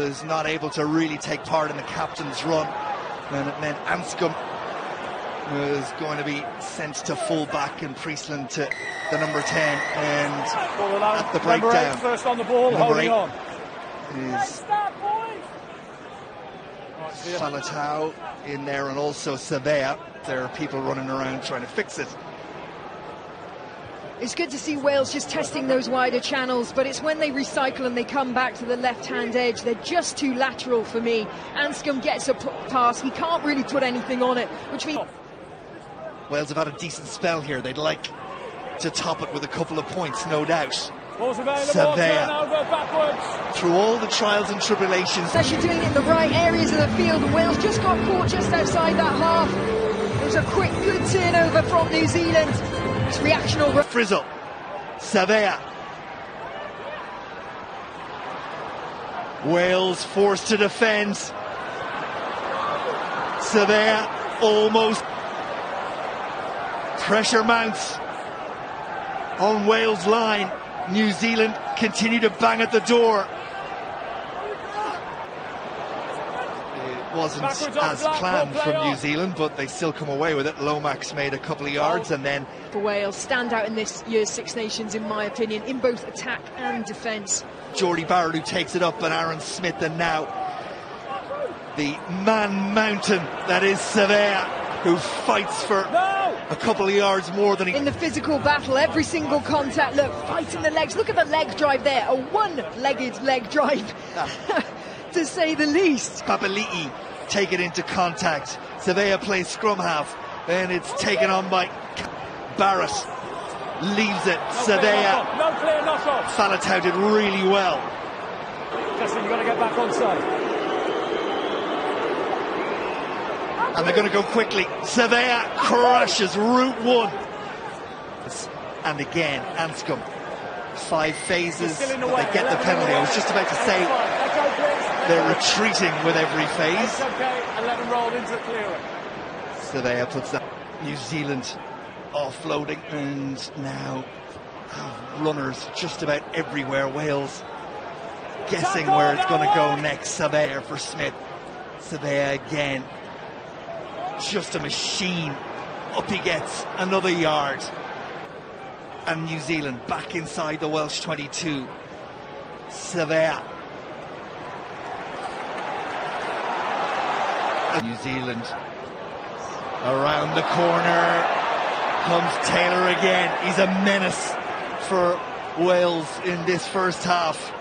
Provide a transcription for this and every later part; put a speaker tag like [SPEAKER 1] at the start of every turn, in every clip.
[SPEAKER 1] was not able to really take part in the captain's run, and it meant Anscombe was going to be sent to full back and Priestland to the number 10, and at the breakdown,
[SPEAKER 2] number 8 first on the ball, holding on.
[SPEAKER 1] Is Faletau in there, and also Savea. There are people running around trying to fix it.
[SPEAKER 3] It's good to see Wales just testing those wider channels, but it's when they recycle and they come back to the left-hand edge, they're just too lateral for me. Anscombe gets a pass, he can't really put anything on it, which means...
[SPEAKER 1] Wales have had a decent spell here. They'd like to top it with a couple of points, no doubt. Savea, through all the trials and tribulations.
[SPEAKER 3] Actually doing it in the right areas of the field, and Wales just got caught just outside that half. It was a quick, good turnover from New Zealand. It's reactional.
[SPEAKER 1] Frizzle, Savea. Wales forced to defend. Savea almost. Pressure mounts on Wales' line. New Zealand continue to bang at the door. It wasn't as planned from New Zealand, but they still come away with it. Lomax made a couple of yards, and then...
[SPEAKER 3] For Wales, stand out in this year's Six Nations, in my opinion, in both attack and defence.
[SPEAKER 1] Geordie Barrett, who takes it up, and Aaron Smith, and now the man mountain that is Savea, who fights for a couple of yards more than he...
[SPEAKER 3] In the physical battle, every single contact, look, fighting the legs. Look at the leg drive there, a one-legged leg drive, to say the least.
[SPEAKER 1] Papali'i take it into contact. Savea plays scrum half, and it's taken on by Barrett. Leaves it, Savea.
[SPEAKER 2] No clear knock-off.
[SPEAKER 1] Faletau did really well.
[SPEAKER 2] Justin, you've got to get back on side.
[SPEAKER 1] And they're going to go quickly. Savea crashes route 1. And again, Anscombe. 5 phases, but they get the penalty. I was just about to say they're retreating with every phase.
[SPEAKER 2] And let them roll into the clearing.
[SPEAKER 1] Savea puts that. New Zealand offloading, and now runners just about everywhere. Wales guessing where it's going to go next. Savea for Smith. Savea again. Just a machine. Up he gets, another yard. And New Zealand back inside the Welsh 22. Savea. New Zealand around the corner. Comes Taylor again. He's a menace for Wales in this first half.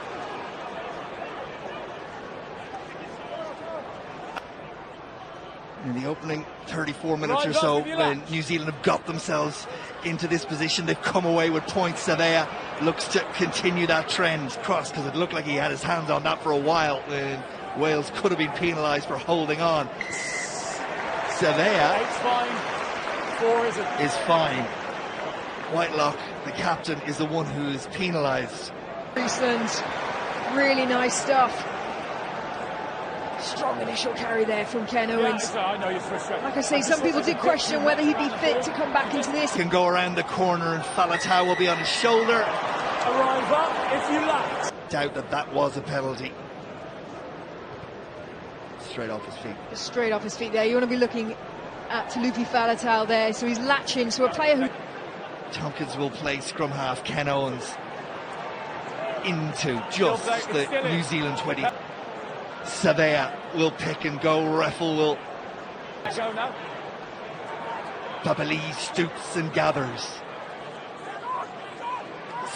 [SPEAKER 1] In the opening 34 minutes or so, when New Zealand have got themselves into this position, they've come away with points. Savea looks to continue that trend. Cross, because it looked like he had his hands on that for a while, and Wales could have been penalised for holding on. Savea is fine. Whitelock, the captain, is the one who is penalised.
[SPEAKER 3] Priestland, really nice stuff. Strong initial carry there from Ken Owens.
[SPEAKER 2] I know you're frustrated.
[SPEAKER 3] Like I say, some people did question whether he'd be fit to come back into this.
[SPEAKER 1] Can go around the corner, and Faletau will be on his shoulder.
[SPEAKER 2] Arrive up if you like.
[SPEAKER 1] Doubt that was a penalty. Straight off his feet.
[SPEAKER 3] Straight off his feet there. You want to be looking at Talupi Faletau there. So he's latching. So a player who...
[SPEAKER 1] Tompkins will play scrum half. Ken Owens into just the New Zealand 20. Savea will pick and go. Reffel will... Papali'i stoops and gathers.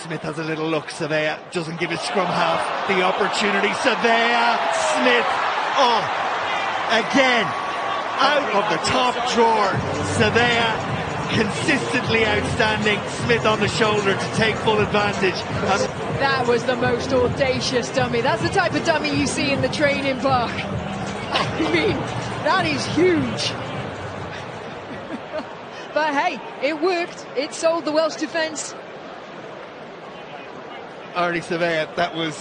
[SPEAKER 1] Smith has a little look. Savea doesn't give his scrum half the opportunity. Savea, Smith, again, out of the top drawer. Savea consistently outstanding. Smith on the shoulder to take full advantage.
[SPEAKER 3] That was the most audacious dummy. That's the type of dummy you see in the training park. I mean, that is huge. But hey, it worked. It sold the Welsh defence.
[SPEAKER 1] Ardie Savea, that was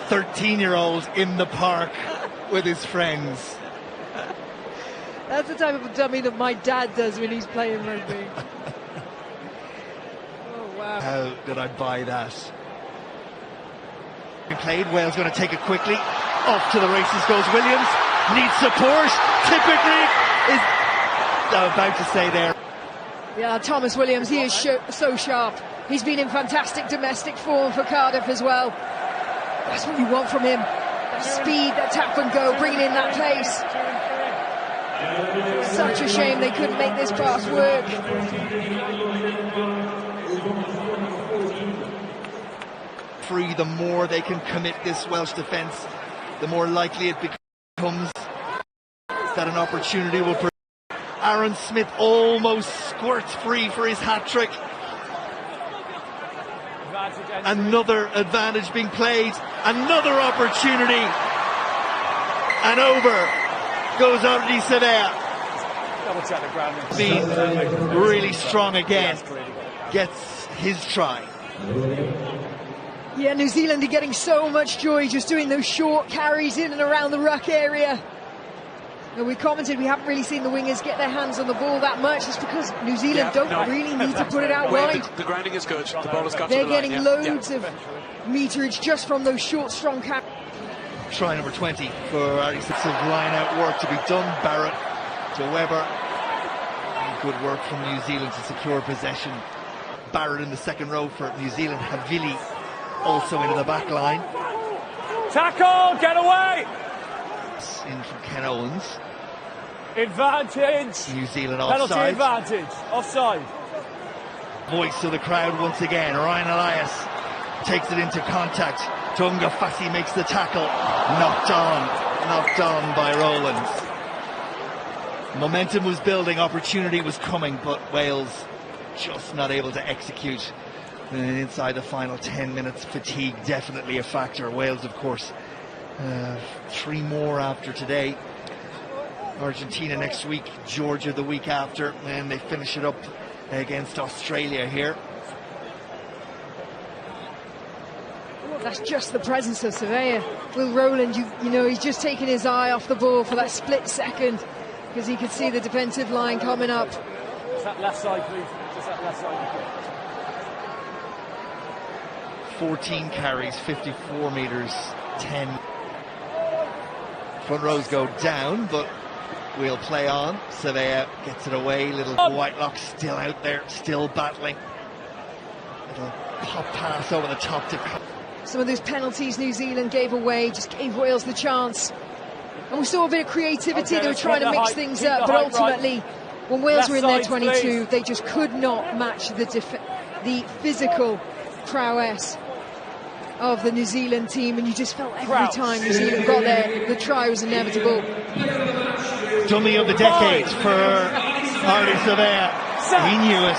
[SPEAKER 1] 13-year-old in the park with his friends.
[SPEAKER 3] That's the type of dummy that my dad does when he's playing rugby. Oh, wow.
[SPEAKER 1] How did I buy that? Played. Wales going to take it quickly. Off to the races goes Williams. Needs support. Typically is about to say there.
[SPEAKER 3] Yeah, Thomas Williams, he is so sharp. He's been in fantastic domestic form for Cardiff as well. That's what you want from him. That speed, that tap and go, bringing in that pace. Such a shame they couldn't make this pass work.
[SPEAKER 1] Free, the more they can commit this Welsh defence, the more likely it becomes that an opportunity will present. Aaron Smith almost squirts free for his hat-trick. Another advantage being played, another opportunity, and over goes Ardie Savea. Being really strong again, gets his try.
[SPEAKER 3] Yeah, New Zealand are getting so much joy just doing those short carries in and around the ruck area. And we commented we haven't really seen the wingers get their hands on the ball that much. It's because New Zealand don't really need to put it out wide.
[SPEAKER 4] The grounding is good. The ball has got
[SPEAKER 3] They're
[SPEAKER 4] to the line,
[SPEAKER 3] getting loads of meterage just from those short, strong carries.
[SPEAKER 1] Try number 20 for Ardie Savea. Line-out work to be done. Barrett to Webber. Good work from New Zealand to secure possession. Barrett in the second row for New Zealand. Havili also into the back line.
[SPEAKER 2] Tackle, get away!
[SPEAKER 1] In from Ken Owens.
[SPEAKER 2] Advantage.
[SPEAKER 1] New Zealand
[SPEAKER 2] Penalty
[SPEAKER 1] offside.
[SPEAKER 2] advantage. Offside.
[SPEAKER 1] Voice of the crowd once again. Ryan Elias takes it into contact. Tunga Fassi makes the tackle. Knocked on by Rowlands. Momentum was building, opportunity was coming, but Wales just not able to execute. And inside the final 10 minutes, fatigue definitely a factor. Wales, of course, 3 more after today. Argentina next week, Georgia the week after, and they finish it up against Australia here.
[SPEAKER 3] That's just the presence of Savea. Will Rowland, you know, he's just taking his eye off the ball for that split second because he could see the defensive line coming up.
[SPEAKER 2] Just that left side, please. Just that left side.
[SPEAKER 1] 14 carries, 54 metres, 10. Front rows go down, but we'll play on. Savea gets it away. Little Whitelock still out there, still battling. Little pop pass over the top to...
[SPEAKER 3] Some of those penalties New Zealand gave away just gave Wales the chance. And we saw a bit of creativity.
[SPEAKER 2] Okay,
[SPEAKER 3] they were trying to mix things up, but ultimately, when Wales were in their 22, they just could not match the physical prowess of the New Zealand team, and you just felt every time New Zealand got there, the try was inevitable.
[SPEAKER 1] Dummy of the decade for Ardie Savea. He knew it.